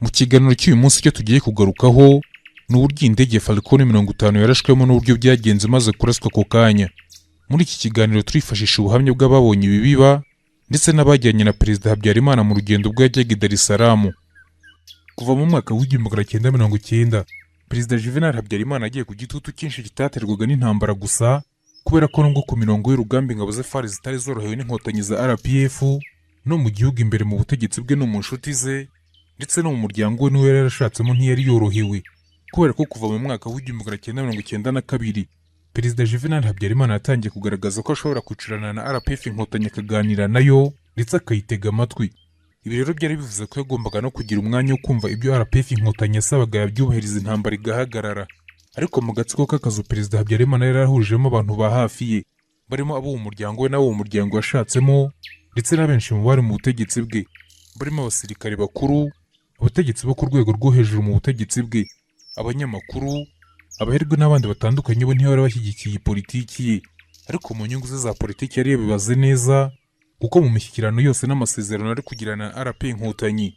Mu kiganiro cy'uyu munsi icyo tugiye kugarukaho ni uburyo indege Falcon 50 yarashwemo n'uburyo byagenze maze kuraswa ako kanya. Muri iki kiganiro turifashisha ubuhamya bw'ababonye ibi biba ndetse n'abajyanye na Perezida Habyarimana mu rugendo bwo yajyaga i Dar es Salaam. Kuva mu mwaka w'1990 Perezida Juvenal Habyarimana agiye ku gitutu cyinshi kitaterwaga n'intambara gusa, kubera ko nubwo ku mirongo y'urugamba ingabo za FARC zitari zorohewe n'inkotanyi za RPF, no mu gihugu imbere mu butegetsi bwe no mu nshuti ze ndetse no mu muryango we n'uwo yari yarashatsemo ntiyari yorohewe, kubera ko kuva mu mwaka w'1992 Perezida Juvenal Habyarimana yatangiye kugaragaza ko ashobora kwicarana na RPF inkotanyi akaganira nayo ndetse akayitega amatwi. Ibi rero byari bivuze ko yagombaga no kugira umwanya wo kumva ibyo RPF inkotanyi yasabaga yabyubahiriza intambara igahagarara. Ariko mu gatsiko k'akazu Perezida Habyarimana yari yarahurijemo abantu ba hafi ye, barimo abo mu muryango we n'abo mu muryango yashatsemo ndetse na benshi mu bari mu butegetsi bwe, barimo abasirikare bakuru, abategetsi bo ku rwego rwo hejuru mu butegetsi bwe, abanyamakuru, abaherwe n'abandi batandukanye bo ntibari bashyigikiye politiki ye, ariko mu nyungu ze za politiki yari yabibaze neza, kuko mu mishyikirano yose n'amasezerano ari kugirana na RP inkotanyi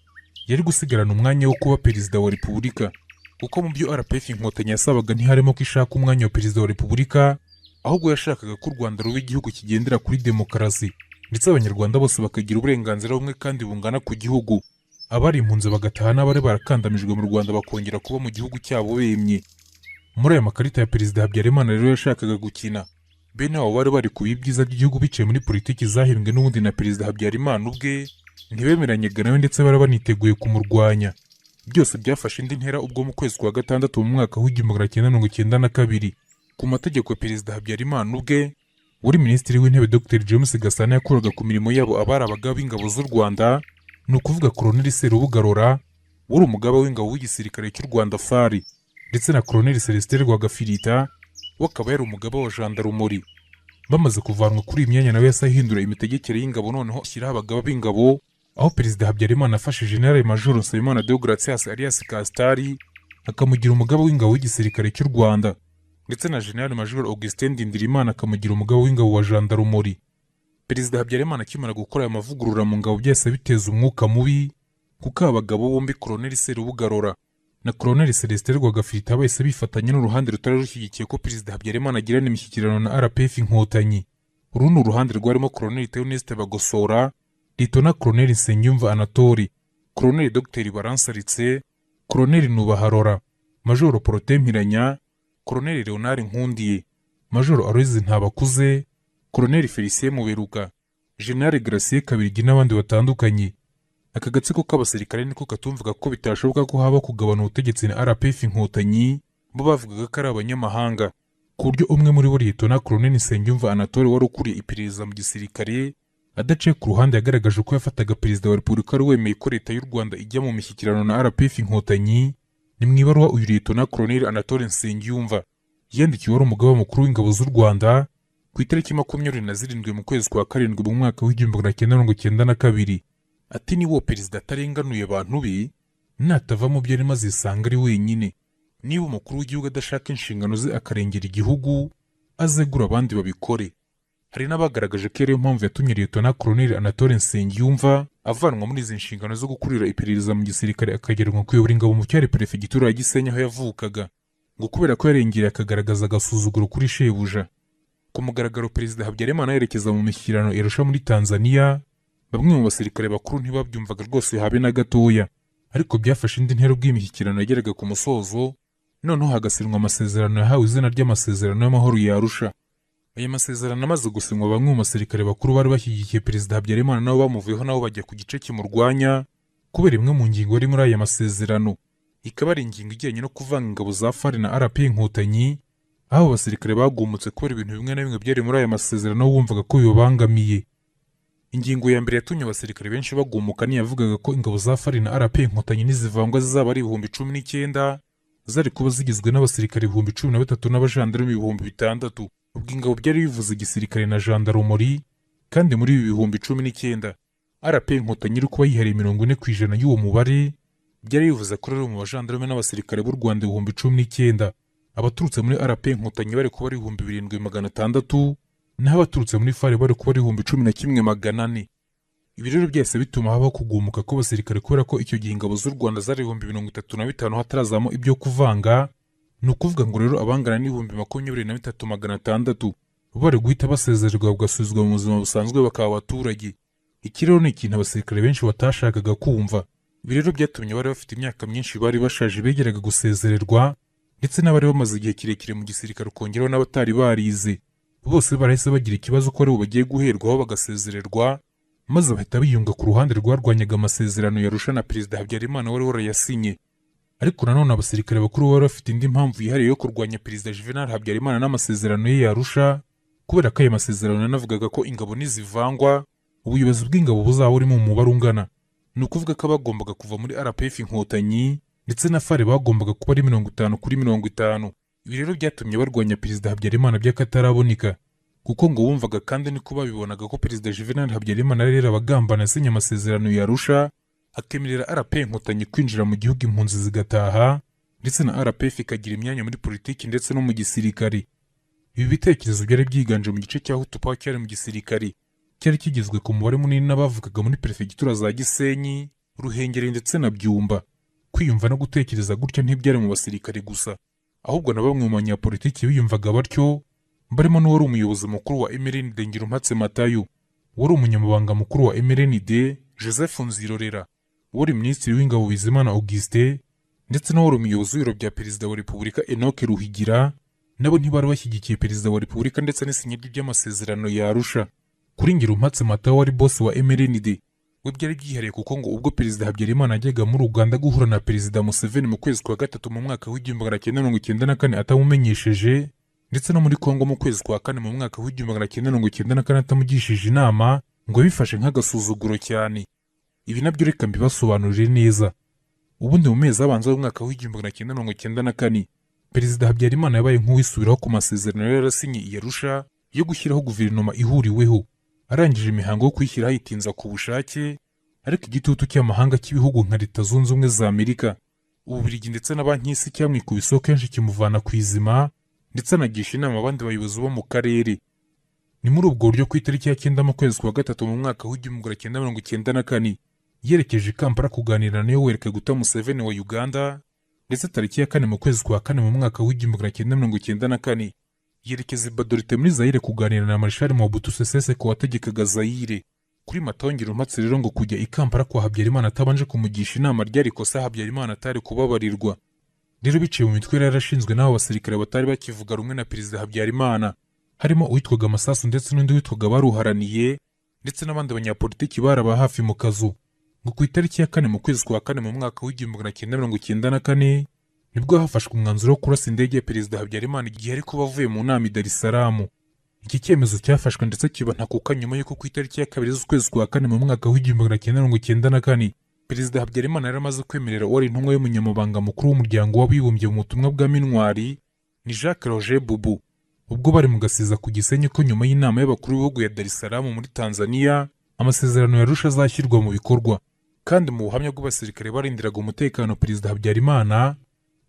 yari gusigarana umwanya wo kuba perezida wa repubulika, kuko mu byo RPF inkotanyi yasabaga ntiharimo ko ishaka umwanya wa perezida wa repubulika, ahubwo yashakaga ko u Rwanda ruba igihugu kigendera kuri demokarasi ndetse abanyarwanda bose bakagira uburenganzira bumwe kandi bungana ku gihugu, abari impunzi bagataha n'abari barakandamijwe mu Rwanda bakongera kuba mu gihugu cyabo bemye. Muri aya makarita ya Perezida Habyarimana rero yashakaga gukina, bene abo bari bari ku ibyiza by'igihugu biciye muri politiki zahimbwe n'ubundi na Perezida Habyarimana ubwe, ntibemeranyaga nawe ndetse bari baniteguye kumurwanya. Byose byafashe indi ntera ubwo mu kwezi kwa gatandatu mu mwaka w'1992 ku mategeko ya Perezida Habyarimana ubwe, uri Minisitiri w'Intebe Dr James Gasana yakoraga ku mirimo yabo abari abagaba b'ingabo z'u Rwanda, ni ukuvuga Colonel Serubugarora wari umugaba w'ingabo w'igisirikare cy'u Rwanda FARI, ndetse na Colonel Celestin Rwagafirita wakaba yari umugaba wa Jandarumuri. Bamaze kuvanwa kuri iyi myanya nawe yasa hindura imitegekere y'ingabo, noneho ashyiraho abagaba b'ingabo, aho Perezida Habyarimana afashe General Major Nsabimana Deogratias alias Kastari akamugira umugaba w'ingabo w'igisirikare cy'u Rwanda, ndetse na General Major Augustin Ndindirimana akamugira umugaba w'ingabo wa Jandarumuri. Perezida Habyarimana akimara gukora aya mavugurura mu ngabo byose biteza umwuka mubi, kuko abagabo bombi Colonel Serubugarora na Colonel Celestin Rwagafirita bahise bifatanya n'uruhande rutari rushyigikiye ko Perezida Habyarimana agirana imishyikirano na RPF inkotanyi. Uru ni uruhande rwarimo Colonel Theoneste Bagosora, Lieutenant Colonel Nsengiyumva Anatole, Colonel Dr Baransaritse, Colonel Nubaharora, Major Protais Mpiranya, Colonel Leonard Nkundiye, Major Aloys Ntabakuze, Colonel Felicien Muberuka, General Gracier Kabirigi n'abandi batandukanye. Aka gatsiko k'abasirikare niko katumvaga ko bitashoboka ko haba kugabana ubutegetsi na RPF inkotanyi, bo bavugaga ko ari abanyamahanga, ku buryo umwe muri bo Lieutenant Colonel Nsengiyumva Anatole wari ukuriye iperereza mu gisirikare, adaciye ku ruhande yagaragaje ko yafataga Perezida wa Repubulika ari wemeye ko leta y'u Rwanda ijya mu mishyikirano na RPF inkotanyi. Ni mu ibaruwa uyu Lieutenant Colonel Anatole Nsengiyumva yandikiwe wari umugaba mukuru w'ingabo z'u Rwanda ku itariki 27 mu kwezi kwa karindwi mu mwaka w'1992, ati niwo Perezida atarenganuye abantu be, natava mu byo arimo azisanga ari wenyine. Niba umukuru w'igihugu adashaka inshingano ze akarengera igihugu, azegura abandi babikore. Hari n'abagaragaje ko ariyo mpamvu yatumye Lieutenant Colonel Anatole Nsengiyumva avanwa muri izi nshingano zo gukurira iperereza mu gisirikare akageranwa kuyobora ingabo mu cyari Perefegitura ya Gisenyi aho yavukaga, ngo kubera ko yarengereye akagaragaza agasuzuguro kuri shebuja. Ku mugaragaro Perezida Habyarimana yerekeza mu mishyikirano Arusha muri Tanzania, bamwe mu basirikare bakuru ntibabyumvaga rwose habe na gatoya, ariko byafashe indi ntera ubwo imishyikirano yageraga ku musozo, noneho hagasinywa amasezerano yahawe izina ry'amasezerano y'amahoro ya Arusha. Aya masezerano amaze gusinywa, bamwe mu basirikare bakuru bari bashyigikiye Perezida Habyarimana nabo bamuvuyeho, nabo bajya ku gice kimurwanya, kubera imwe mu ngingo yari muri aya masezerano, ikaba ari ingingo ijyanye no kuvanga ingabo za FARC na RP inkotanyi, aho abasirikare bagumutse kubera ibintu bimwe na bimwe byari muri aya masezerano bumvaga ko bibabangamiye. Ingingo ya mbere yatumye abasirikare benshi bagumuka yavugaga ko ingabo za FARC na RP inkotanyi nizivangwa zizaba ari 19,000, zari kuba zigizwe n'abasirikare 13,000 n'abajandarume 6,000. Ubwo ingabo byari bivuze igisirikare na Jandarumuri, kandi muri ibi 19,000 RP inkotanyi iri kuba yihariye 40% y'uwo mubare, byari bivuze ko rero mu bajandarume n'abasirikare b'u Rwanda 19,000 abaturutse muri RP inkotanyi bari kuba ari 7,600, naho abaturutse muri FARC bari kuba ari 11,400. Ibi rero byahise bituma habaho kugumuka kw'abasirikare kubera ko icyo gihe ingabo z'u Rwanda zari 35,000 hatarazamo ibyo kuvanga. Ni ukuvuga ngo rero abangana n'ibihumbi 23,600 bari guhita basezererwa bagasubizwa mu buzima busanzwe bakaba abaturage. Iki rero ni ikintu abasirikare benshi batashakaga kumva. Ibi rero byatumye bari bafite imyaka myinshi bari bashaje begeraga gusezererwa, ndetse n'abari bamaze igihe kirekire mu gisirikare ukongeraho n'abatari barize. Bose barahise bagira ikibazo ko aribo bagiye guherwaho bagasezererwa, maze bahita biyunga ku ruhande rwarwanyaga amasezerano yarusha na Perezida Habyarimana wari warayasinye. Ariko nanone abasirikare bakuru bari bafite indi mpamvu yihariye yo kurwanya Perezida Juvenal Habyarimana n'amasezerano ye yarusha, kubera ko aya masezerano yanavugaga ko ingabo nizivangwa ubuyobozi bw'ingabo buzaba burimo mu mubare ungana. Ni ukuvuga ko abagombaga kuva muri RPF Inkotanyi ndetse na FARE bagombaga kuba ari 50-50. Ibi rero byatumye barwanya Perezida Habyarimana by'akataraboneka, kuko ngo bumvaga kandi niko babibonaga ko Perezida Juvenal Habyarimana rero abagambana asinye amasezerano yarusha, akemerera RPF Inkotanyi kwinjira mu gihugu impunzi zigataha, ndetse na RPF ikagira imyanya muri politiki ndetse no mu gisirikare. Ibi bitekerezo byari byiganje mu gice cya Hutu Power cyari mu gisirikare, cyari kigizwe ku mubare munini n'abavugaga muri perefegitura za Gisenyi, Ruhengeri ndetse na Byumba. Kwiyumva no gutekereza gutya ntibyari mu basirikare gusa, ahubwo na bamwe mu banyapolitiki biyumvaga batyo, barimo n'uwari umuyobozi mukuru wa MRND Ngirumpatse Matayo, wari umunyamabanga mukuru wa MRND Joseph Nzirorera, wari minisitiri w'ingabo Bizimana Augustin, ndetse n'uwari umuyobozi w'ibiro bya Perezida wa Repubulika Enoch Ruhigira. Nabo ntibari bashyigikiye Perezida wa Repubulika ndetse n'isinya ry'amasezerano yarusha. Kuri Ngirumpatse Matayo wari boss wa MRND, we byari byihariye kuko ngo ubwo Perezida Habyarimana ajyaga muri Uganda guhura na Perezida Museveni mu kwezi kwa gatatu mu mwaka w'1994 atamumenyesheje, ndetse no muri Kongo mu kwezi kwa kane mu mwaka w'1994 atamugishije inama, ngo bifashe nk'agasuzuguro cyane. Ibi nabyo reka mbibasobanurire neza. Ubundi mu mezi abanza y'umwaka w'1994 Perezida Habyarimana yabaye nk'uwisubiraho ku masezerano yarasinye i Arusha yo gushyiraho guverinoma ihuriweho. Arangije imihango yo kwishyiraho ayitinza ku bushake, ariko igitutu cy'amahanga cy'ibihugu nka Leta Zunze Ubumwe za Amerika, Ububiligi ndetse na Banki y'Isi cyamwikubiseho kenshi kimuvana ku izima, ndetse anagisha inama abandi bayobozi bo mu karere. Ni muri ubwo buryo ku itariki ya 9 mu kwezi kwa gatatu mu mwaka w'1994 yerekeje i Kampala kuganira na Yoweri Kaguta Museveni wa Uganda, ndetse tariki ya 4 mu kwezi kwa kane mu mwaka w'1994 yerekeza i Badorite muri Zaire kuganira na Marshal Mobutu Sese Seko wategekaga Zaire. Kuri Matayo Ngirumpatse rero ngo kujya i Kampala kwa Habyarimana atabanje kumugisha inama ryari kosa Habyarimana atari kubabarirwa. Rero biciye mu mitwe yarashinzwe n'abo basirikare batari bakivuga rumwe na Perezida Habyarimana, harimo uwitwaga Masasu ndetse n'undi witwaga Baruharaniye, ndetse n'abandi banyapolitiki baraba hafi mu kazu. Ngo ku itariki ya 4 mu kwezi kwa kane mu mwaka w'1994 nibwo hafashwe umwanzuro wo kurasa indege ya Perezida Habyarimana igihe ari kuba avuye mu nama i Dar es Salaam. Iki cyemezo cyafashwe ndetse kiba ntakuka nyuma y'uko ku itariki ya 2 z'ukwezi kwa kane mu mwaka w'1994 Perezida Habyarimana yaramaze kwemerera uwari intumwa y'umunyamabanga mukuru w'umuryango w'abibumbye mu butumwa bwa Minwari ni Jacques Roger Bubu, ubwo bari mu Gasiza ku Gisenyi ko nyuma y'inama y'abakuru b'ibihugu ya Dar es Salaam muri Tanzania amasezerano yarusha azashyirwa mu bikorwa. Kandi mu buhamya bw'abasirikare barindiraga umutekano Perezida Habyarimana,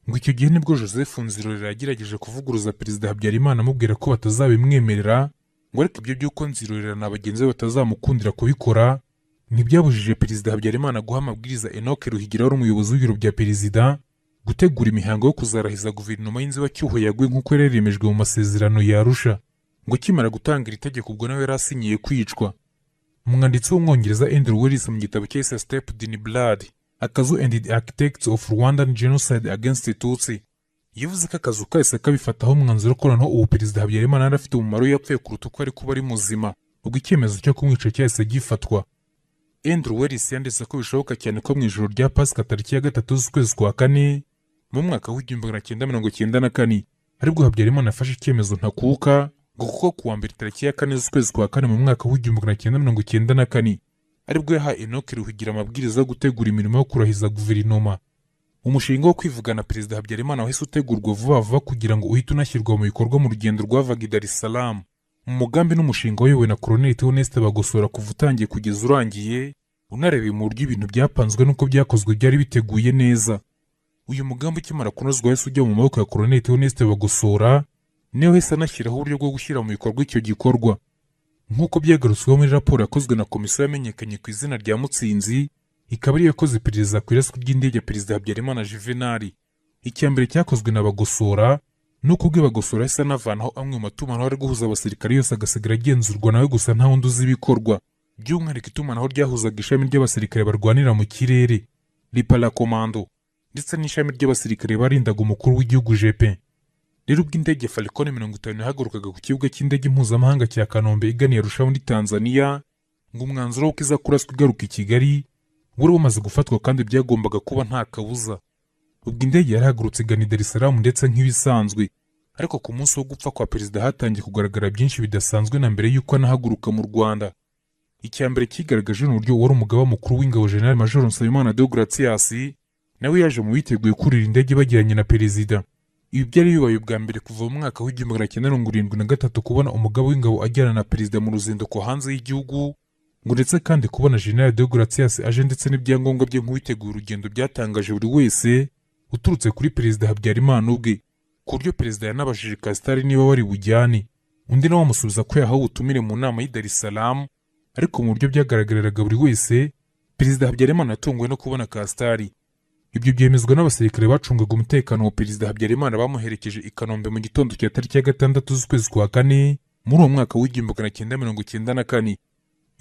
ngo icyo gihe nibwo Joseph Nzirorera yagerageje kuvuguruza Perezida Habyarimana amubwira ko batazabimwemerera, ngo ariko ibyo by'uko Nzirorera na bagenzi be batazamukundira kubikora ntibyabujije Perezida Habyarimana guha amabwiriza Enoch Ruhigira wari umuyobozi w'ibiro bya Perezida gutegura imihango yo kuzarahiza guverinoma y'inzibacyuho yaguye nk'uko yaremejwe mu masezerano yarusha. Ngo kimara gutanga iri tegeko ubwo nawe yarasinyiye kwicwa. Umwanditsi w'umwongereza Andrew Willis mu gitabo cye Steeped in Blood, Akazu and the Architects of Rwandan Genocide Against Tutsi, yavuze ko akazu kahise kabifataho umwanzuro ko noneho ubu Perezida Habyarimana yari afite umumaro yapfuye kuruta uko ari kuba ari muzima, ubwo icyemezo cyo kumwica cyahise gifatwa. Andrew Willis yanditse ko bishoboka cyane ko mu ijoro rya Pasika tariki ya 3 z'ukwezi kwa kane mu mwaka w'1994 aribwo Habyarimana afashe icyemezo ntakuka, ngo kuko kuwa mbere tariki ya 4 z'ukwezi kwa kane mu mwaka w'1994 aribwo yaha Enoch Ruhigira amabwiriza yo gutegura imirimo yo kurahiza guverinoma. Umushinga wo kwivugana Perezida Habyarimana wahise utegurwa vuba vuba kugira ngo uhite unashyirwa mu bikorwa mu rugendo rwavaga i Dar es Salaam. Mu mugambi n'umushinga wayobowe na Colonel Theoneste Bagosora kuva utangiye kugeza urangiye, unarebeye mu buryo ibintu byapanzwe n'uko byakozwe byari biteguye neza. Uyu mugambi ukimara kunozwa wahise ujya mu maboko ya Colonel Theoneste Bagosora, niwe wahise anashyiraho uburyo bwo gushyira mu bikorwa icyo gikorwa. nk'uko byagarutsweho muri raporo yakozwe na komisiyo yamenyekanye ku izina rya Mutsinzi, ikaba ariyo yakoze iperereza ku iraswa ry'indege ya Perezida Habyarimana Juvenal. Icya mbere cyakozwe na Bagosora nuko ubwe Bagosora yahise anavanaho amwe mu matumanaho ari guhuza abasirikare yose agasigara agenzurwa nawe gusa nta wundi uzi ibikorwa. By'umwihariko itumanaho ryahuzaga ishami ry'abasirikare barwanira mu kirere Lipala Commando ndetse n'ishami ry'abasirikare barindaga umukuru w'igihugu GP. Rero ubwo indege Falcon 50 yahagurukaga ku kibuga cy'indege mpuzamahanga cya Kanombe igana Arusha muri Tanzania, ngo umwanzuro wo kiza kuraswa igaruka i Kigali wari wamaze gufatwa kandi byagombaga kuba nta kabuza. Ubwo indege yarahagurutse igana Dar es Salaam ndetse nk'ibisanzwe, ariko ku munsi wo gupfa kwa perezida hatangiye kugaragara byinshi bidasanzwe na mbere y'uko anahaguruka mu Rwanda. Icya mbere kigaragaje n'uburyo wari umugaba mukuru w'ingabo General Major Nsabimana Deogratias nawe yaje mu biteguye kurira indege bagiranye na perezida. Ibi byari bibaye ubwa mbere kuva mu mwaka w'1973 kubona umugaba w'ingabo ajyana na perezida mu ruzinduko hanze y'igihugu, ngo ndetse kandi kubona General Deogratias aje ndetse n'ibyangombwa bye nk'uwiteguye urugendo byatangaje buri wese uturutse kuri perezida Habyarimana ubwe, ku buryo perezida yanabajije Castari niba wari bujyane, undi nawe amusubiza ko yahawe ubutumire mu nama y'i Dar es Salaam, ariko mu buryo byagaragariraga buri wese perezida Habyarimana yatunguwe no kubona Castari. Ibyo byemezwa n'abasirikare bacungaga umutekano wa perezida Habyarimana bamuherekeje i Kanombe mu gitondo cya tariki ya 6 z'ukwezi kwa kane muri uwo mwaka w'1994.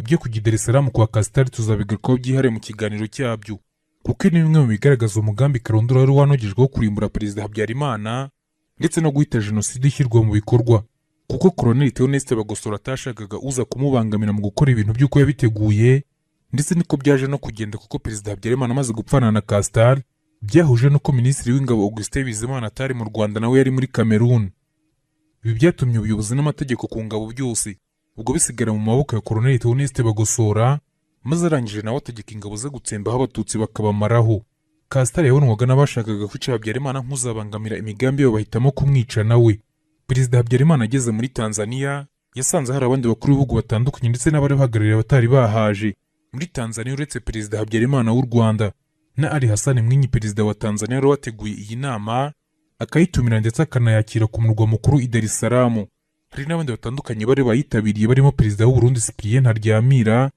Ibyo kujya i Dar es Salaam kwa Castari tuzabigarukaho byihariye mu kiganiro cyabyo, kuko ni bimwe mu bigaragaza umugambi karundura wari wanogejweho kurimbura perezida Habyarimana ndetse no guhita jenoside ishyirwa mu bikorwa, kuko Colonel Theoneste Bagosora atashakaga uza kumubangamira mu gukora ibintu by'uko yabiteguye, ndetse niko byaje no kugenda kuko perezida Habyarimana amaze gupfana na Castari byahuje nuko minisitiri w'ingabo Augustin Bizimana atari mu Rwanda nawe yari muri Cameroon. Ibi byatumye ubuyobozi n'amategeko ku ngabo byose ubwo bisigara mu maboko ya Colonel Theoneste Bagosora, maze arangije nawe ategeka ingabo ze gutsembaho abatutsi bakabamaraho. Castari yabonwaga n'abashakaga kwica Habyarimana nk'uzabangamira imigambi yabo bahitamo kumwica nawe. Perezida Habyarimana ageze muri Tanzania yasanze hari abandi bakuru b'ibihugu batandukanye ndetse n'abari bahagarariye abatari bahaje. Muri Tanzania uretse perezida Habyarimana w'u Rwanda na Ali Hassan Mwinyi, perezida wa Tanzania wari wateguye iyi nama akayitumira ndetse akanayakira ku murwa mukuru i Dar es Salaam. Hari n'abandi batandukanye bari bayitabiriye barimo perezida w'u Burundi Cyprien Ntaryamira,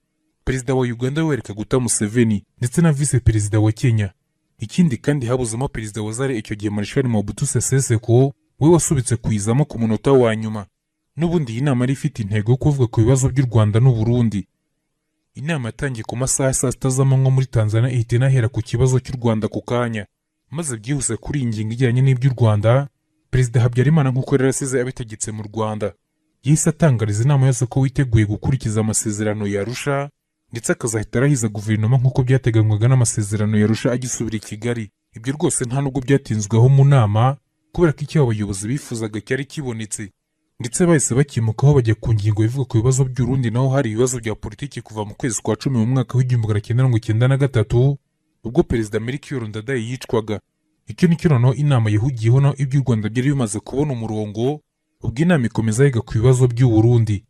perezida wa Uganda Yoweri Kaguta Museveni ndetse na vice perezida wa Kenya. Ikindi kandi habuzemo perezida wa Zaire icyo gihe Marshal Mobutu Sese Seko, we wasubitse kuyizamo ku munota wa nyuma. N'ubundi iyi nama yari ifite intego yo kuvuga ku bibazo by'u Rwanda n'u Burundi. Inama yatangiye ku masaha ya 6 z'amanywa muri Tanzania ihita inahera ku kibazo cy'u Rwanda ku kanya, maze byihuse kuri iyi ngingo ijyanye n'iby'u Rwanda. Perezida Habyarimana nk'uko yari yasize abitegetse mu Rwanda yahise atangariza inama yose ko witeguye gukurikiza amasezerano ya Arusha, ndetse akazahita arahiza guverinoma nk'uko byateganywaga n'amasezerano ya Arusha agisubira i Kigali. Ibyo rwose nta nubwo byatinzweho mu nama kubera ko icyo abayobozi bifuzaga cyari kibonetse, ndetse bahise bakimukaho bajya ku ngingo ivuga ku bibazo by'Urundi, naho hari ibibazo bya politiki kuva mu kwezi kwa 10 mu mwaka w'1993 ubwo perezida Melchior Ndadaye yicwaga. Icyo nicyo noneho inama yahugiyeho naho iby'u Rwanda byari bimaze kubona umurongo, ubwo inama ikomeza yiga ku bibazo by'u Burundi.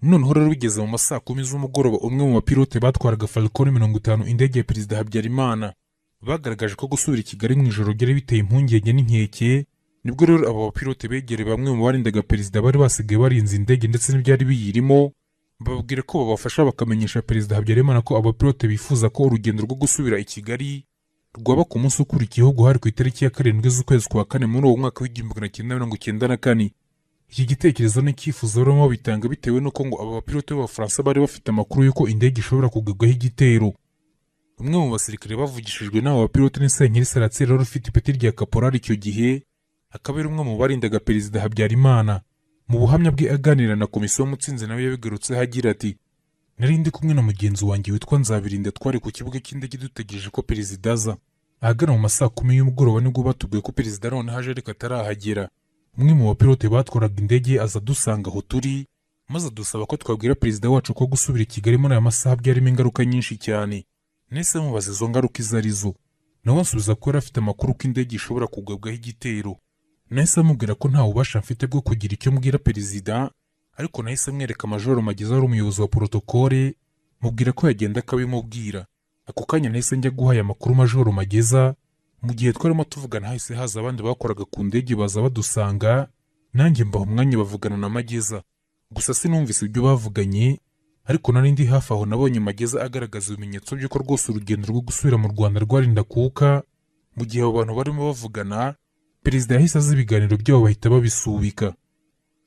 Noneho rero bigeze mu masaa 10 z'umugoroba umwe mu bapilote batwaraga Falcon 50 indege ya perezida Habyarimana bagaragaje ko gusubira i Kigali mu ijoro byari biteye impungenge n'inkeke. Nibwo rero aba bapilote begereye bamwe mu barindaga perezida bari basigaye barinze indege ndetse n'ibyari biyirimo, bababwira ko babafasha bakamenyesha perezida Habyarimana ko abapilote bifuza ko urugendo rwo gusubira i Kigali rwaba ku munsi ukurikiyeho guhari ku itariki ya 7 z'ukwezi kwa kane muri uwo mwaka w'1994. Iki gitekerezo n'icyifuzo barimo bitanga bitewe n'uko ngo aba bapilote b'Abafaransa bari bafite amakuru y'uko indege ishobora kugabwaho igitero. Umwe mu basirikare bavugishijwe n'aba bapilote ni Senkeri Saratsi rero ufite ipeti rya kaporari icyo gihe, akaba ari umwe mu barindaga perezida Habyarimana. Mu buhamya bwe aganira na komisiyo Mutsinzi nawe yabigarutseho agira ati, nari ndi kumwe na mugenzi wanjye witwa Nzabirinda, twari ku kibuga cy'indege dutegereje ko perezida aza. Ahagana mu masaa 10 y'umugoroba nibwo batubwiye ko perezida none haje ariko atarahagera. Umwe mu bapilote batwaraga indege aza dusanga aho turi, maze dusaba ko twabwira perezida wacu ko gusubira i Kigali muri aya masaha byarimo ingaruka nyinshi cyane. Nese mubaza izo ngaruka izo arizo, nawe ansubiza ko yari afite amakuru ko indege ishobora kugabwaho igitero. Nahise amubwira ko nta bubasha mfite bwo kugira icyo mbwira perezida, ariko nahise mwereka Majoro Mageza wari umuyobozi wa protokole, mubwira ko yagenda akabimubwira. Ako kanya nahise njya guhaya amakuru Majoro Mageza. Mu gihe twarimo tuvugana hahise haza abandi bakoraga ku ndege baza badusanga, nanjye mbaha umwanya bavugana na Mageza. Gusa sinumvise ibyo bavuganye, ariko nari ndi hafi aho nabonye Mageza agaragaza ibimenyetso by'uko rwose urugendo rwo gusubira mu Rwanda rwarinda kuka. Mu gihe abo bantu barimo bavugana, perezida yahise aza ibiganiro byabo bahita babisubika.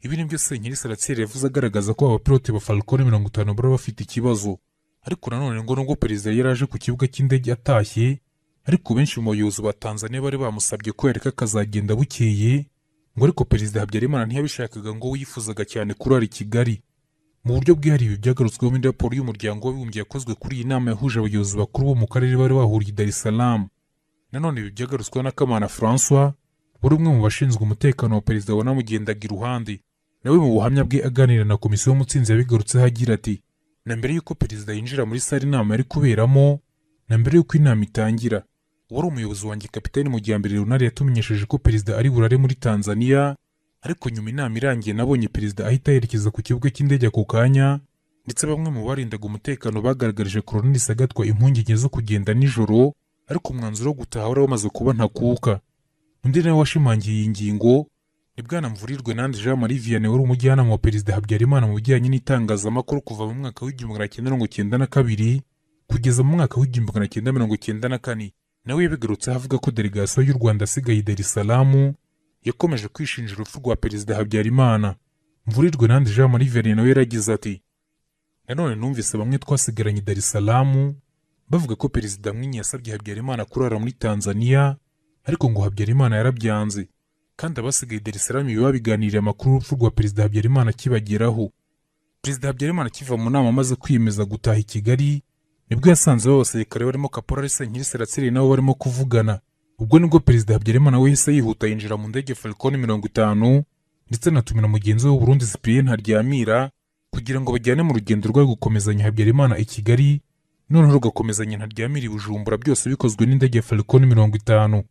Ibi nibyo Senkeri Saratiyeri yavuze agaragaza ko abapilote ba Falcon 50 bari bafite ikibazo. Ariko nanone ngo nubwo perezida yari aje ku kibuga cy'indege atashye, ariko benshi mu bayobozi ba Tanzania bari bamusabye ko yareka akazagenda bukeye, ngo ariko perezida Habyarimana ntiyabishakaga, ngo yifuzaga cyane kurara i Kigali. Mu buryo bwihariye byagarutsweho muri raporo y'umuryango w'abibumbye yakozwe kuri iyi nama yahuje abayobozi bakuru bo mu karere bari bahuriye i Dar es Salaam. Nanone ibi byagarutsweho na Kamana François, wari umwe mu bashinzwe umutekano wa perezida wanamugendaga iruhande. Nawe mu buhamya bwe aganira na komisiyo y'umutsinzi yabigarutseho agira ati: na mbere y'uko perezida yinjira muri sare inama yari kuberamo, na mbere y'uko inama itangira, wari umuyobozi wanjye Kapiteni Mujyambere Leonard yatumenyesheje ko perezida ari burare muri Tanzania. Ariko nyuma inama irangiye nabonye perezida ahita yerekeza ku kibuga cy'indege ako kanya, ndetse bamwe mu barindaga umutekano bagaragarije Colonel Sagatwa impungenge zo kugenda nijoro, ariko umwanzuro wo gutaha wari wamaze kuba ntakuka. Undi nawe washimangiye iyi ngingo ni Bwana Mvurirwe Nandi Jean Marie Vianney, wari umujyanama wa perezida Habyarimana mu bijyanye n'itangazamakuru kuva mu mwaka w'1992 kugeza mu mwaka w'1994. Nawe yabigarutseho avuga ko delegasiyo y'u Rwanda asigaye i Dar es Salaam yakomeje kwishinja urupfu rwa perezida Habyarimana. Mvurirwe Nandi Jean Marie Vianney nawe yaragize ati: nanone numvise bamwe twasigaranye i Dar es Salaam bavuga ko perezida Mwinyi yasabye Habyarimana kurara muri Tanzania, ariko ngo Habyarimana yarabyanze, kandi abasigaye i Dar es Salaam babiganiriye amakuru y'urupfu rwa perezida Habyarimana kibageraho. Perezida Habyarimana akiva mu nama amaze kwiyemeza gutaha i Kigali, nibwo yasanze abasirikare barimo Kaporali Senkeri Saratiyeri nabo barimo kuvugana. Ubwo nibwo perezida Habyarimana we yahise yihuta yinjira mu ndege Falcon 50 ndetse anatumira mugenzi we w'u Burundi Cyprien Ntaryamira kugira ngo bajyane mu rugendo rwo gukomezanya Habyarimana i Kigali, noneho rugakomezanya Ntaryamira i Bujumbura, byose bikozwe n'indege Falcon 50.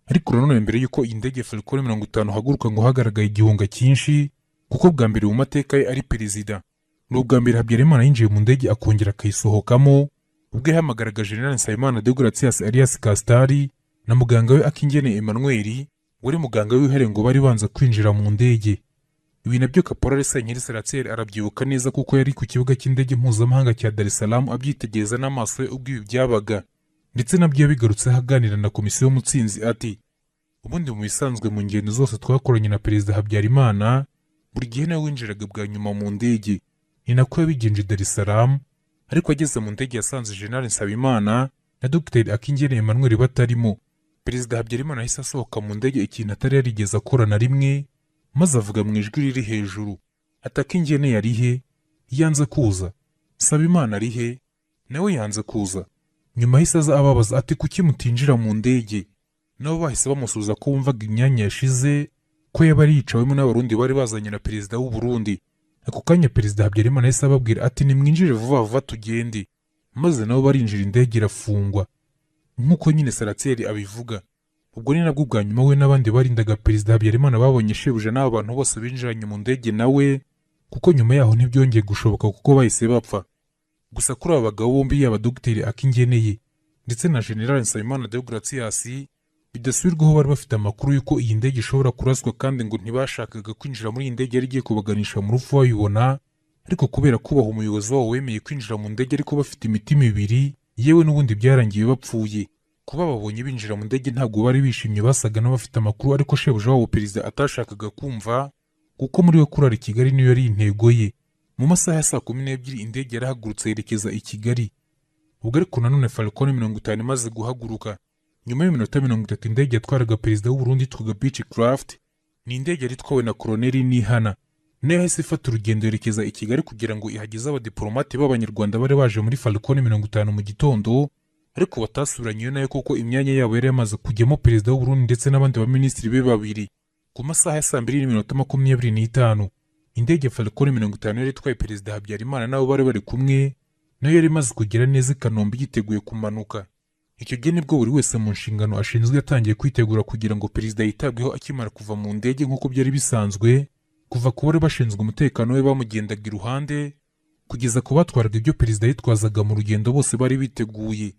Ariko nanone mbere y'uko iyi ndege Falcon 50 haguruka ngo hagaragaye igihunga cyinshi, kuko bwa mbere mu mateka ye ari perezida. Ni ubwa mbere Habyarimana yinjiye mu ndege akongera akayisohokamo, ubwo yahamagaraga General Nsabimana Deogratias alias Kastari na muganga we Akingene Emmanuel, wari muganga w'ihare, ngo bari banza kwinjira mu ndege. Ibi nabyo Kaporali Senkeri Saratiyeri arabyibuka neza kuko yari ku kibuga cy'indege mpuzamahanga cya Dar es Salaam abyitegereza n'amaso ye ubwo ibi byabaga, ndetse nabyo yabigarutseho aganira na komisiyo y'umutsinzi ati: ubundi mu bisanzwe mu ngendo zose twakoranye na perezida Habyarimana, buri gihe nawe winjiraga bwa nyuma mu ndege. Ni nako yabigenje i Dar es Salaam, ariko ageze mu ndege yasanze General Nsabimana na Dr Akingene Emmanuel batarimo. Perezida Habyarimana yahise asohoka mu ndege, ikintu atari yarigeze akora na rimwe, maze avuga mu ijwi riri hejuru ati: Akingene yari he? Yanze kuza. Nsabimana ari he? Nawe yanze kuza. Nyuma yahise aza ababaza ati: kuki mutinjira mu ndege? Nabo bahise bamusubiza ko bumvaga imyanya yashize, ko yaba yicawemo n'abarundi bari bazanye na perezida w'u Burundi. Ako kanya perezida Habyarimana yahise ababwira ati: nimwinjire vuba vuba tugende. Maze nabo barinjira, indege irafungwa nk'uko nyine Saratiyeri abivuga. Ubwo ni nabwo bwa nyuma we n'abandi barindaga perezida Habyarimana babonye shebuja n'aba bantu bose binjiranye mu ndege nawe, kuko nyuma yaho ntibyongeye gushoboka kuko bahise bapfa. Gusa kuri aba bagabo bombi, yaba Dr Akingeneye ndetse na General Nsabimana Deogratias, bidasubirwaho bari bafite amakuru y'uko iyi ndege ishobora kuraswa, kandi ngo ntibashakaga kwinjira muri iyi ndege yari igiye kubaganisha mu rupfu babibona. Ariko kubera kubaha umuyobozi wabo wemeye kwinjira mu ndege ariko bafite imitima ibiri, yewe n'ubundi byarangiye bapfuye. Kuba babonye binjira mu ndege ntabwo bari bishimye, basaga n'abafite amakuru, ariko shebuja wabo perezida atashakaga kumva, kuko muri we kurara i Kigali niyo yari intego ye. Mu masaha ya saa 12 indege yarahagurutse yerekeza i Kigali. Ubwo ariko nanone Falcon 50 imaze guhaguruka, nyuma y'iminota 30 indege yatwaraga perezida w'u Burundi yitwaga Beechcraft, ni indege yari itwawe na Colonel Nihana. Nayo yahise ifata urugendo yerekeza i Kigali kugira ngo ihageze abadiplomate b'Abanyarwanda bari baje muri Falcon 50 mu gitondo, ariko batasubiranye nayo kuko imyanya yabo yari yamaze kujyamo perezida w'u Burundi ndetse n'abandi baminisitiri be babiri. Ku masaha ya saa 2:25 indege Falcon 50 yari itwaye perezida Habyarimana nabo bari bari kumwe, nayo yari imaze kugera neza i Kanombe yiteguye kumanuka. Icyo gihe nibwo buri wese mu nshingano ashinzwe yatangiye kwitegura kugira ngo perezida yitabweho akimara kuva mu ndege, nk'uko byari bisanzwe, kuva ku bari bashinzwe umutekano we bamugendaga iruhande kugeza ku batwaraga ibyo perezida yitwazaga mu rugendo, bose bari biteguye.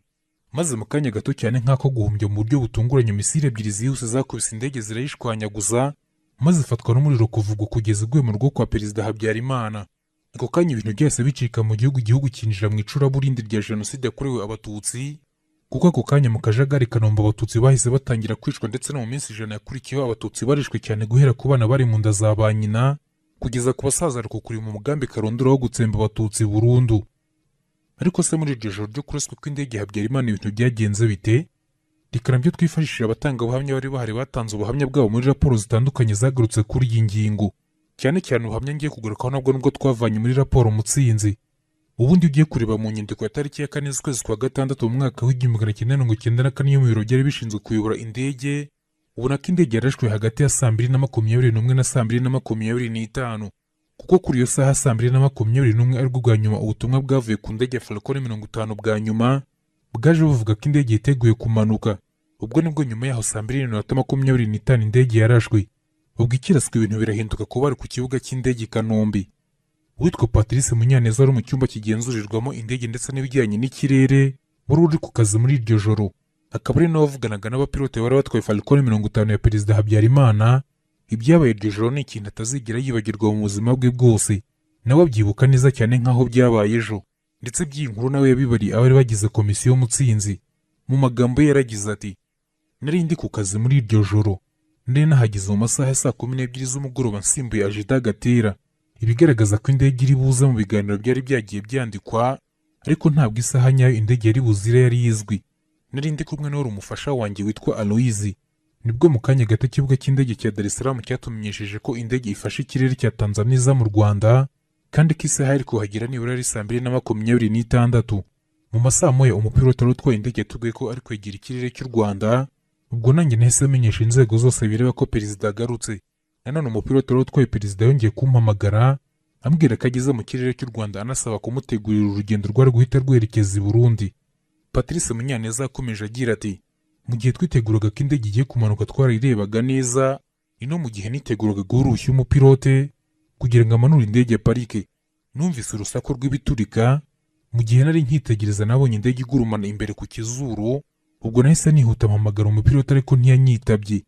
Maze mu kanya gato cyane nk'ako guhumbya mu buryo butunguranye, misile ebyiri zihuse zakubise indege zirayishwanyaguza, maze ifatwa n'umuriro kuvugwa kugeza iguye mu rugo kwa Perezida Habyarimana. Ako kanya ibintu byose bicika mu gihugu cyinjira mu icuraburindi rya jenoside yakorewe Abatutsi, kuko ako kanya mu kajagari Kanombe Abatutsi bahise batangira kwicwa, ndetse no mu minsi 100 yakurikiyeho Abatutsi barishwe cyane, guhera ku bana bari mu nda za ba nyina kugeza ku basaza rukukuri mu mugambi karondora wo gutsemba Abatutsi burundu. Ariko se muri iryo joro ryo kuraswa kw'indege Habyarimana ibintu byagenze bite? Reka nabyo twifashishije abatanga ubuhamya bari bahari batanze ubuhamya bwabo muri raporo zitandukanye zagarutse kuri iyi ngingo. Cyane cyane ubuhamya ngiye kugarukaho nabwo twavanye muri raporo Mutsinzi. Ubundi ugiye kureba mu nyandiko ya tariki ya 4 z'ukwezi kwa gatandatu mu mwaka w'1994 yo mu biro byari bishinzwe kuyobora indege, ubona ko indege yarashwe hagati ya 2:21 na 2:25, kuko kuri iyo saha 2:21 aribwo bwa nyuma ubutumwa bwavuye ku ndege ya Falcon 50 bwa nyuma bwaje buvuga ko indege yiteguye kumanuka. Ubwo nibwo nyuma yaho 2:25 indege yarashwe. Ubwo ikiraswe ibintu birahinduka kuba ari ku kibuga cy'indege i Kanombe. Uwitwa Patrice Munyaneza wari mu cyumba kigenzurirwamo indege ndetse n'ibijyanye n'ikirere wari uri ku kazi muri iryo joro, akaba ari nawe wavuganaga n'abapilote bari batwaye Falcon 50 ya Perezida Habyarimana. Ibyabaye iryo joro ni ikintu atazigera yibagirwa mu buzima bwe bwose, nawe abyibuka neza cyane nk'aho byabaye ejo. Ndetse by'iyi nkuru nawe yabibariye abari bagize komisiyo Mutsinzi. Mu magambo ye yaragize ati: nari ndi ku kazi muri iryo joro, nari nahageze mu masaha ya 12 z'umugoroba nsimbuye Ajida Gatera, ibigaragaza ko indege iri buze mu biganiro byari byagiye byandikwa, ariko ntabwo isaha nyayo indege yari buzire yari izwi. Nari ndi kumwe n'uwari umufasha wanjye witwa Aloyizi. Nibwo mu kanya gato ikibuga cy'indege cya Dar es Salaam cyatumenyesheje ko indege ifashe ikirere cya Tanzania iza mu Rwanda, kandi ko isaha iri kuhagera nibura ari 2:26. Mu masaha moya umupilote utwaye indege yatubwiye ko ari kwegera ikirere cy'u Rwanda. Ubwo nanjye nahise menyesha inzego zose bireba ko Perezida agarutse. Nanone umupilote utwaye Perezida yongeye kumpamagara ambwira ko ageze mu kirere cy'u Rwanda, anasaba kumutegurira urugendo rwari guhita rwerekeza i Burundi. Patrice Munyaneza yakomeje agira ati: mu gihe twiteguraga ko indege igiye kumanuka twarayirebaga neza, ino mu gihe niteguraga guhurushya umupilote kugira ngo amanure indege ya parike, numvise urusaku rw'ibiturika. Mu gihe nari nkitegereza nabonye indege igurumana imbere ku kizuru. Ubwo nahise nihuta mpamagara umupilote ariko ntiyanyitabye.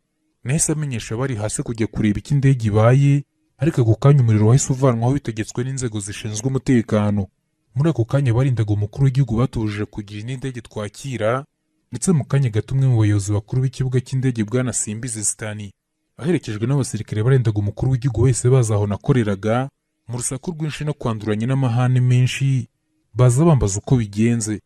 Nahise amenyesha abari hasi kujya kureba iki indege ibaye, ariko ako kanya umuriro wahise uvanwaho bitegetswe n'inzego zishinzwe umutekano. Muri ako kanya barindaga umukuru w'igihugu batubujije kugira indi ndege twakira, ndetse mu kanya gato umwe mu bayobozi bakuru b'ikibuga cy'indege Bwana Simbizi Zitani aherekejwe n'abasirikare barendaga umukuru w'igihugu wese baza aho nakoreraga, mu rusaku rwinshi no kwanduranya n'amahane menshi, baza bambaza uko bigenze.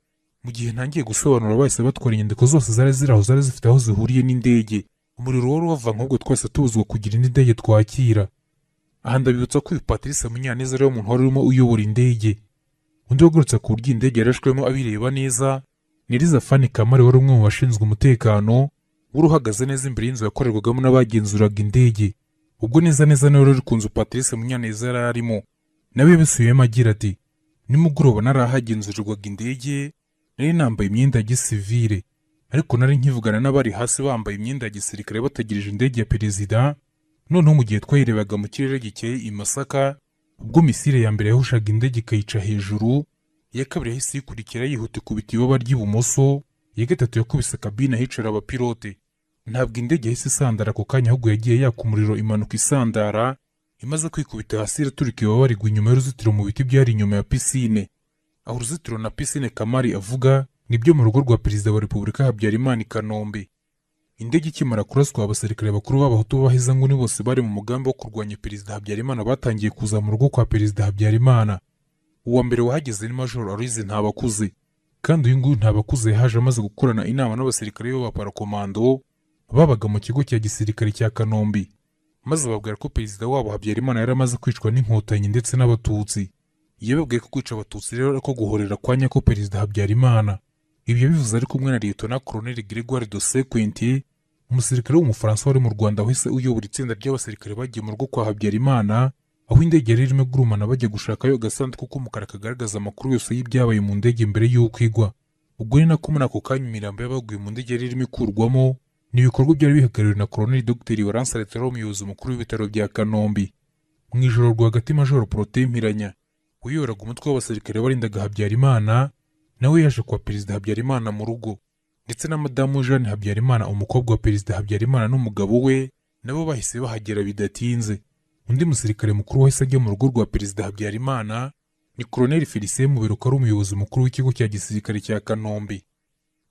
Mu gihe ntangiye gusobanura bahise batwara inyandiko zose zari ziraho zari zifite aho zihuriye n'indege. Umuriro wari wava nk'ubwo twese tubuzwa kugira indi ndege twakira. Aha ndabibutsa ko uyu Patrice Munyaneza ari umuntu wari urimo uyobora indege. Undi wagarutse ku buryo indege yarashwemo abireba neza ni Elizafani Kamari, wari umwe mu bashinzwe umutekano, wari uhagaze neza imbere y'inzu yakorerwagamo n'abagenzuraga indege. Ubwo neza nawe uri ku nzu Patrice Munyaneza yari arimo, nawe yabisubiyemo agira ati: nimugoroba nari ahagenzurirwaga indege, nari nambaye imyenda ya gisivile, ariko nari nkivugana n'abari hasi bambaye imyenda ya gisirikare bategereje indege ya Perezida. Noneho mu gihe twayirebaga mu kirere gikeye i Masaka, ubwo misile ya mbere yahushaga indege ikayica hejuru, iya kabiri yahise yikurikira yihuta ikubita ibaba ry'ibumoso, iya gatatu yakubise kabine ahicara abapilote. Ntabwo indege yahise isandara ako kanya, ahubwo yagiye yaka umuriro imanuka isandara, imaze kwikubita hasi iraturika ibaba rigwa inyuma y'uruzitiro mu biti byari inyuma ya pisine. Aho uruzitiro na pisine Kamari avuga nibyo mu rugo rwa Perezida wa Repubulika Habyarimana i Kanombe. Indege ikimara kuraswa, abasirikare bakuru b'abahutu b'abahezanguni bose bari mu mugambi wo kurwanya Perezida Habyarimana batangiye kuza mu rugo kwa Perezida Habyarimana. Uwa mbere wahageze ni Major Aloyizi Ntabakuze, kandi uyu nguyu Ntabakuze yaje amaze gukorana inama n'abasirikare b'abaparakomando babaga mu kigo cya gisirikare cya Kanombe, maze babwira ko Perezida wabo Habyarimana yari amaze kwicwa n'inkotanyi ndetse n'abatutsi. Yababwiye ko kwica abatutsi rero ariko guhorera kwa nyako Perezida Habyarimana. Ibyo bivuze ari kumwe na Lieutenant Colonel Grégoire de Sequentier, umusirikare w'umufaransa wari mu Rwanda wahise uyobora itsinda ry'abasirikare bagiye mu rugo kwa Habyarimana, aho indege yari irimo gurumana bajya gushakayo agasanduku k'umukara kagaragaza amakuru yose y'ibyabaye mu ndege mbere y'uko igwa. Ubwo ni nako muri ako kanya imirambo y'abaguye mu ndege yari irimo ikurwamo. Ni ibikorwa byari bihagarariwe na Colonel Dr Waransa Letero, umuyobozi mukuru w'ibitaro bya Kanombe. Mu ijoro rwagati Major Protais Mpiranya uyoboraga umutwe w'abasirikare barindaga Habyarimana nawe yaje kwa Perezida Habyarimana mu rugo, ndetse na Madamu Jeanne Habyarimana umukobwa wa Perezida Habyarimana n'umugabo we nabo bahise bahagera bidatinze. Undi musirikare mukuru wahise ajya mu rugo rwa Perezida Habyarimana ni Colonel Felicien Muberuka, ari umuyobozi mukuru w'ikigo cya gisirikare cya Kanombe.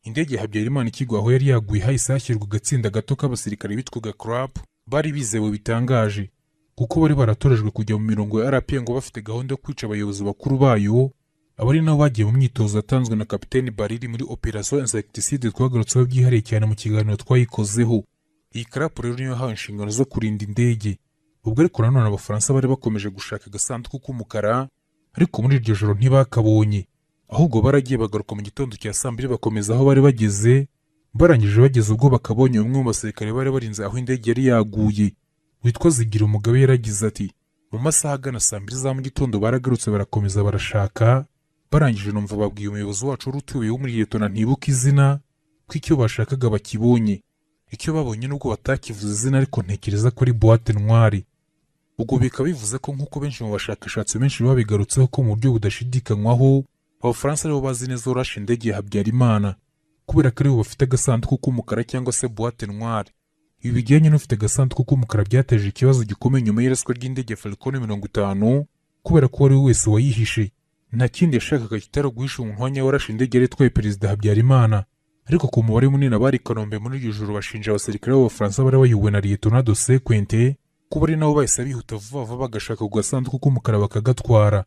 Indege ya Habyarimana ikigwa aho yari yaguye hahise hashyirwa agatsinda gato k'abasirikare bitwaga CRAP, bari bizewe bitangaje kuko bari baratorejwe kujya mu mirongo ya RP ngo bafite gahunda yo kwica abayobozi bakuru bayo. Abari nabo bagiye mu myitozo yatanzwe na Kapiteni Bariri muri Operation Insecticide twagarutseho byihariye cyane mu kiganiro twayikozeho. Iyi CRAP rero niyo yahawe inshingano zo kurinda indege. Ubwo ariko nanone Abafaransa bari bakomeje gushaka agasanduku k'umukara, ariko muri iryo joro ntibakabonye, ahubwo baragiye bagaruka mu gitondo cya saa 2 bakomeza aho bari bageze. Barangije bageze ubwo bakabonye umwe mu basirikare bari barinze aho indege yari yaguye witwa Zigira Umugabe yaragize ati, mu masaha agana saa 2 za mu gitondo baragarutse barakomeza barashaka. Barangije numva babwiye umuyobozi wacu wari utuye wo muri Liyetona ntibuka izina ko icyo bashakaga bakibonye. Icyo babonye nubwo batakivuze izina, ariko ntekereza ko ari boîte noire. Ubwo bikaba bivuze ko nk'uko benshi mu bashakashatsi benshi babigarutseho ko mu buryo budashidikanywaho Abafaransa aribo bazi neza urashe indege ya Habyarimana, kubera ko aribo bafite agasanduku k'umukara cyangwa se boîte noire. Ibi bijyanye n'ufite agasanduku k'umukara byateje ikibazo gikomeye nyuma y'iraswa ry'indege Falcon 50, kubera ko uwo ari we wese wayihishe nta kindi yashakaga kitari guhisha umuhwanya warashe indege yari itwaye Perezida Habyarimana. Ariko ku mubare munini abari Kanombe muri iryo joro bashinja abasirikare b'Abafaransa bari bayobowe na Lieutenant de Sequente kuba ari nabo bahise bihuta vuba vuba bagashaka ku gasanduku k'umukara bakagatwara.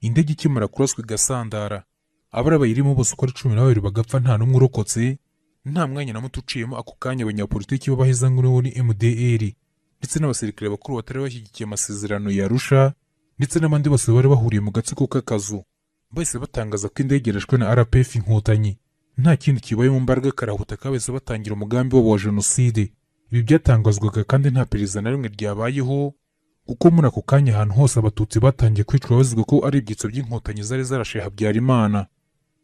Indege ikimara kuraswa igasandara, abari bayirimo bose uko ari 12 bagapfa nta n'umwe urokotse. Nta mwanya na muto uciyemo ako kanya abanyapolitiki b'abahezanguni muri MDR ndetse n'abasirikare bakuru batari bashyigikiye amasezerano ya Arusha ndetse n'abandi bose bari bahuriye mu gatsiko k'akazu bahise batangaza ko indege yarashwe na RPF Inkotanyi. Nta kindi kibaye mu mbaraga karahuta kabese batangira umugambi wabo wa jenoside. Ibi byatangazwaga kandi nta perezida na rimwe ryabayeho, kuko muri ako kanya ahantu hose Abatutsi batangiye kwicwa bazizwa ko ari ibyitso by'inkotanyi zari zarashe Habyarimana.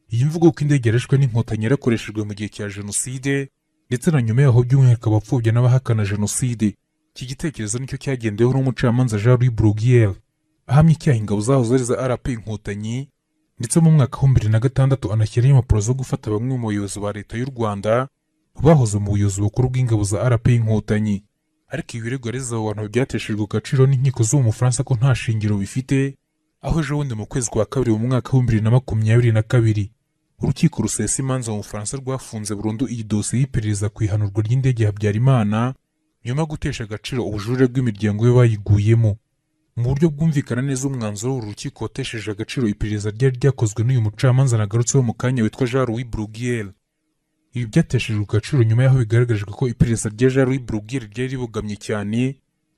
Iyi mvugo ko indege yarashwe n'inkotanyi yarakoreshejwe mu gihe cya jenoside ndetse na nyuma yaho by'umwihariko abapfobya n'abahakana jenoside. Iki gitekerezo nicyo cyagendeweho n'umucamanza Jean-Louis Bruguière ahamya icyaha ingabo zaho zari za RP Inkotanyi, ndetse mu mwaka wa 2006 anashyiraho impapuro zo gufata bamwe mu bayobozi ba leta y'u Rwanda bahoze mu buyobozi bukuru bw'ingabo za RP Inkotanyi. Ariko ibi birego yareze abo bantu byateshejwe agaciro n'inkiko zo mu Bufaransa ko nta shingiro bifite, aho ejo bundi mu kwezi kwa kabiri mu mwaka wa 2022 urukiko rusesa imanza mu Bufaransa rwafunze burundu iyi dosiye y'iperereza ku ihanurwa ry'indege ya Habyarimana nyuma yo gutesha agaciro ubujurire bw'imiryango ye bayiguyemo. Mu buryo bwumvikana neza umwanzuro w'uru rukiko watesheje agaciro iperereza ryari ryakozwe n'uyu mucamanza nagarutseho mu kanya witwa Jean-Louis Bruguière. Ibi byateshejwe agaciro nyuma y'aho bigaragajwe ko iperereza rya Jean-Louis Bruguière ryari ribogamye cyane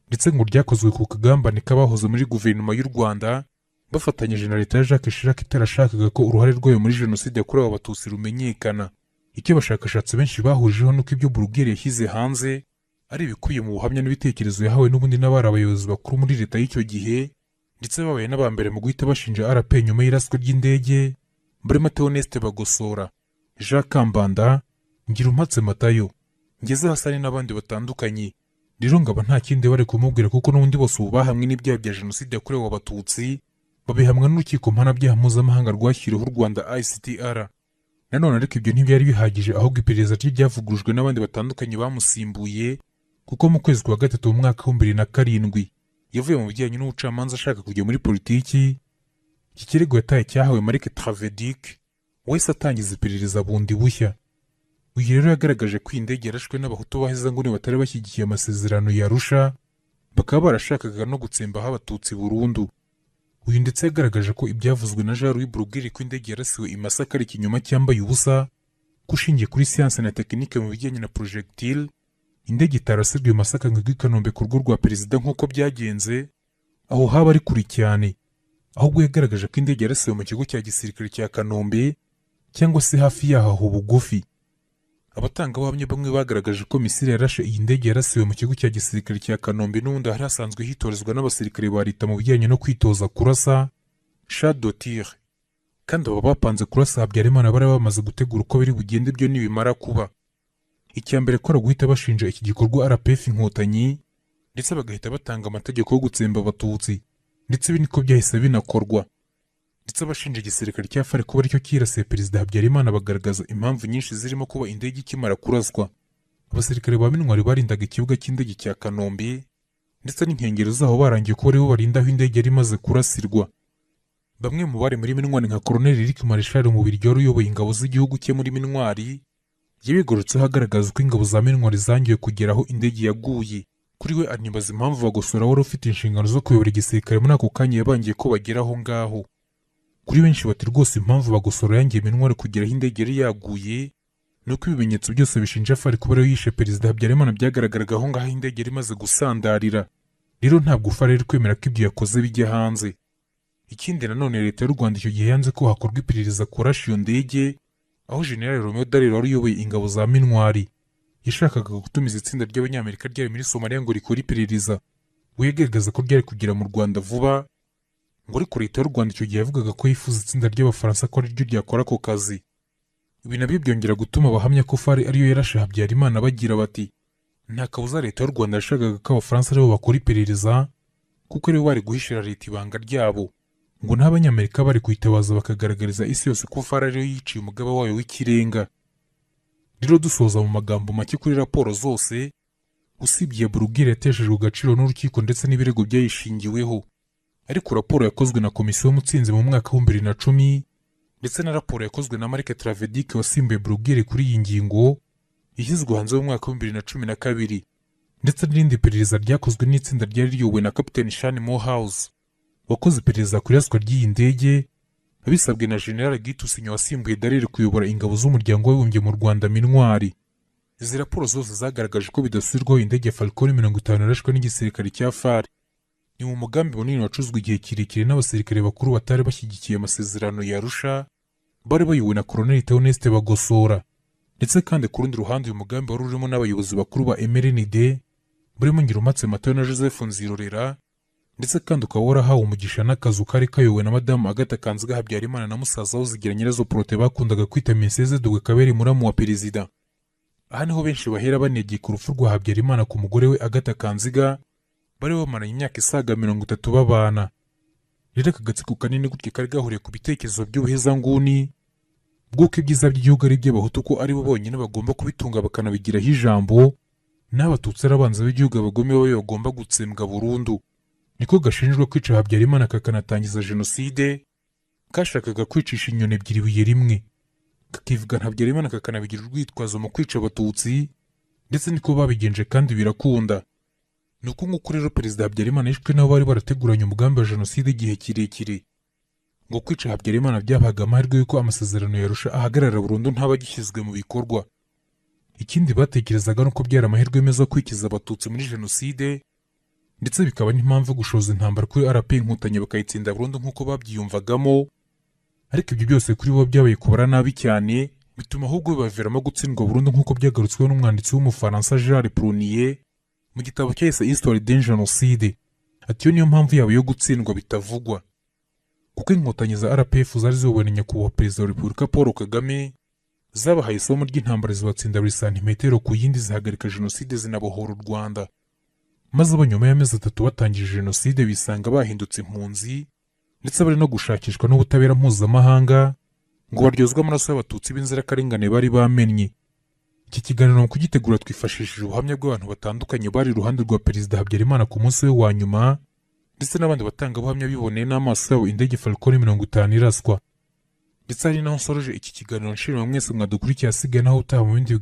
ndetse ngo ryakozwe ku kagambane k'abahoze muri guverinoma y'u Rwanda bafatanyije na leta ya Jacques Chirac itarashakaga ko uruhare rwayo muri jenoside yakorewe Abatutsi rumenyekana. Icyo abashakashatsi benshi bahurijeho nuko ibyo Bruguière yashyize hanze ari ibikubiye mu buhamya n'ibitekerezo yahawe n'ubundi n'abari abayobozi bakuru muri leta y'icyo gihe, ndetse babaye n'abambere mu guhita bashinja RP nyuma y'iraswa ry'indege, barimo Theoneste Bagosora, Jean Kambanda, Ngirumpatse Matayo, Ngeze Hasani n'abandi batandukanye. Rero ngaba nta kindi bari kumubwira kuko n'ubundi bose ubu bahamwe n'ibyaha bya jenoside yakorewe Abatutsi babihamwa n'urukiko mpanabyaha mpuzamahanga rwashyiriweho u Rwanda ICTR. Nanone ariko ibyo ntibyari bihagije, ahubwo iperereza rye ryavugurujwe n'abandi batandukanye bamusimbuye, kuko mu kwezi kwa gatatu mu mwaka wa 2007 yavuye mu bijyanye n'ubucamanza ashaka kujya muri politiki. Iki kirego yataye cyahawe Marc Travedic wese atangiza iperereza bundi bushya. Uyu rero yagaragaje ko indege yarashwe n'abahutu bahezanguni batari bashyigikiye amasezerano ya Arusha, bakaba barashakaga no gutsembaho Abatutsi burundu. Uyu ndetse yagaragaje ko ibyavuzwe na Jean-Louis Bruguière ko indege yarasiwe i Masaka ari ikinyoma cyambaye ubusa, ko ushingiye kuri siyanse na tekinike mu bijyanye na projectile indege itarasirwe i Masaka ngo igwe i Kanombe ku rugo rwa perezida nk'uko byagenze, aho haba ari kuri cyane. Ahubwo yagaragaje ko indege yarasiwe mu kigo cya gisirikare cya Kanombe cyangwa se hafi yaho aho bugufi. Abatangabuhamya bamwe bagaragaje ko misile yarashe iyi ndege yarasiwe mu kigo cya gisirikare cya Kanombe n'ubundi hari hasanzwe hitorezwa n'abasirikare ba leta mu bijyanye no kwitoza kurasa chat de tir, kandi aba bapanze kurasa Habyarimana bari bamaze gutegura uko biri bugende byo nibimara kuba. Icyambere ko ari guhita bashinja iki gikorwa RPF Inkotanyi ndetse bagahita batanga amategeko yo gutsemba Abatutsi, ndetse ibi niko byahise binakorwa. Ndetse abashinja igisirikare cya FARC kuba aricyo kirasiye Perezida Habyarimana bagaragaza impamvu nyinshi zirimo kuba indege ikimara kuraswa abasirikare ba Mintwari barindaga ikibuga cy'indege cya Kanombe ndetse n'inkengero zaho barangiye ko aribo barinda aho indege yari imaze kurasirwa. Bamwe mu bari muri Mintwari nka Colonel Eric Marshal Mubiryo uyoboye ingabo z'igihugu cye muri Mintwari yabigorotseho agaragaza ko ingabo za Mintwari zangiye kugera aho indege yaguye. Kuri we anibaza impamvu Bagosora wari ufite inshingano zo kuyobora igisirikare muri ako kanya yabangiye ko bagera aho ngaho. Kuri benshi bati rwose impamvu Bagosora yangiye Mintwari kugera aho indege yari yaguye nuko ibimenyetso byose bishinja FARI kuba ariyo yishe Perezida Habyarimana byagaragaraga aho ngaho indege yari imaze gusandarira. Rero ntabwo FARI ari kwemera ko ibyo yakoze bijya hanze. Ikindi nanone leta y'u Rwanda icyo gihe yanze ko hakorwa iperereza kurasha iyo ndege, aho General Romeo Dallaire wari uyoboye ingabo za Mintwari yashakaga gutumiza itsinda ry'Abanyamerika ryari muri Somalia ngo rikore iperereza. We yagaragaza ko ryari kugera mu Rwanda vuba, ngo ariko leta y'u Rwanda icyo gihe yavugaga ko yifuza itsinda ry'Abafaransa ko ari ryo ryakora ako kazi. Ibi nabyo byongera gutuma abahamya ko FARI ariyo yarashe Habyarimana bagira bati nta kabuza leta y'u Rwanda yashakaga ko Abafaransa aribo bakora iperereza kuko aribo bari guhishira leta ibanga ryabo, ngo n'Abanyamerika bari kwitabaza bakagaragariza isi yose ko FARI ariyo yiciye umugaba wayo w'ikirenga. Rero dusoza mu magambo make kuri raporo zose, usibye Burugire yateshejwe agaciro n'urukiko ndetse n'ibirego byayishingiweho, ariko raporo yakozwe na komisiyo y'Umutsinzi mu mwaka wa 2010 ndetse na raporo yakozwe na Marc Travedic wasimbuye Burugire kuri iyi ngingo yashyizwe hanze mu mwaka wa 2012, ndetse n'irindi perereza ryakozwe n'itsinda ryari riyobowe na Kapiteni Sean Morehouse wakoze iperereza ku iraswa ry'iyi ndege abisabwe na General Guy Toussaint wasimbuye Dallaire kuyobora ingabo z'umuryango w'abibumbye mu Rwanda Mintwari. Izi raporo zose zagaragaje ko bidasubirwaho indege Falcon 50 yarashwe n'igisirikare cya FARI. Ni mu mugambi munini wacuzwe igihe kirekire n'abasirikare bakuru batari bashyigikiye amasezerano ya Arusha bari bayobowe na Colonel Theoneste Bagosora, ndetse kandi ku rundi ruhande uyu mugambi wari urimo n'abayobozi bakuru ba MRND barimo Ngirumpatse Matayo na Joseph Nzirorera, ndetse kandi ukaba warahawe umugisha n'akazu kari kayobowe na Madamu Agatha Kanziga Habyarimana na musaza we Zigira Nyirazo Prote bakundaga kwita Menseze Dugwe Kabere muramu wa perezida. Aha niho benshi bahera banegeka urupfu rwa Habyarimana ku mugore we Agatha Kanziga bari bamaranye imyaka isaga 30 babana. Rero aka gatsiko kanini gutya kari gahuriye ku bitekerezo by'ubuhezanguni bw'uko ibyiza by'igihugu ari iby'abahutu ko ari bo bonyine bagomba kubitunga bakanabigiraho ijambo, n'abatutsi ari abanzi b'igihugu abagome bayo bagomba gutsembwa burundu. Niko gashinjwa kwica Habyarimana kakanatangiza jenoside, kashakaga kwicisha inyoni ebyiri ibuye rimwe, kakivuga Habyarimana kakanabigira urwitwazo mu kwica abatutsi, ndetse niko babigenje kandi birakunda. Nuko nk'uko rero Perezida Habyarimana yishwe nabo bari barateguranye umugambi wa jenoside igihe kirekire, ngo kwica Habyarimana byabaga amahirwe y'uko amasezerano ya Arusha ahagarara burundu ntabagishyizwe mu bikorwa. Ikindi batekerezaga nuko byari amahirwe meza kwikiza abatutsi muri jenoside, ndetse bikaba n'impamvu gushoza intambara kuri RP Inkotanyi bakayitsinda burundu nk'uko babyiyumvagamo. Ariko ibyo byose kuri bo byabaye kubara nabi cyane, bituma ahubwo bibaviramo gutsindwa burundu nk'uko byagarutsweho n'umwanditsi w'Umufaransa Gerard Prunier mu gitabo cyahise Histoire d'un génocide. Ati yo niyo mpamvu yabo yo gutsindwa bitavugwa, kuko inkotanyi za RPF zari ziyobowe nyakubahwa Perezida wa Repubulika Paul Kagame zabahaye isomo ry'intambara zibatsinda buri santimetero ku yindi, zihagarika jenoside zinabohora u Rwanda. Maze abanyuma y'amezi 3 batangije jenoside bisanga bahindutse impunzi, ndetse bari no gushakishwa n'ubutabera mpuzamahanga ngo baryozwe amaraso y'abatutsi b'inzirakarengane bari bamennye. Iki kiganiro mu kugitegura twifashishije ubuhamya bw'abantu batandukanye bari iruhande rwa Perezida Habyarimana ku munsi we wa nyuma, ndetse n'abandi batangabuhamya biboneye n'amaso yabo indege Falcon 50 iraswa. Ndetse hari naho nsoroje iki kiganiro nshimira mwese mwadukurikiye, asigaye naho utaha mu bindi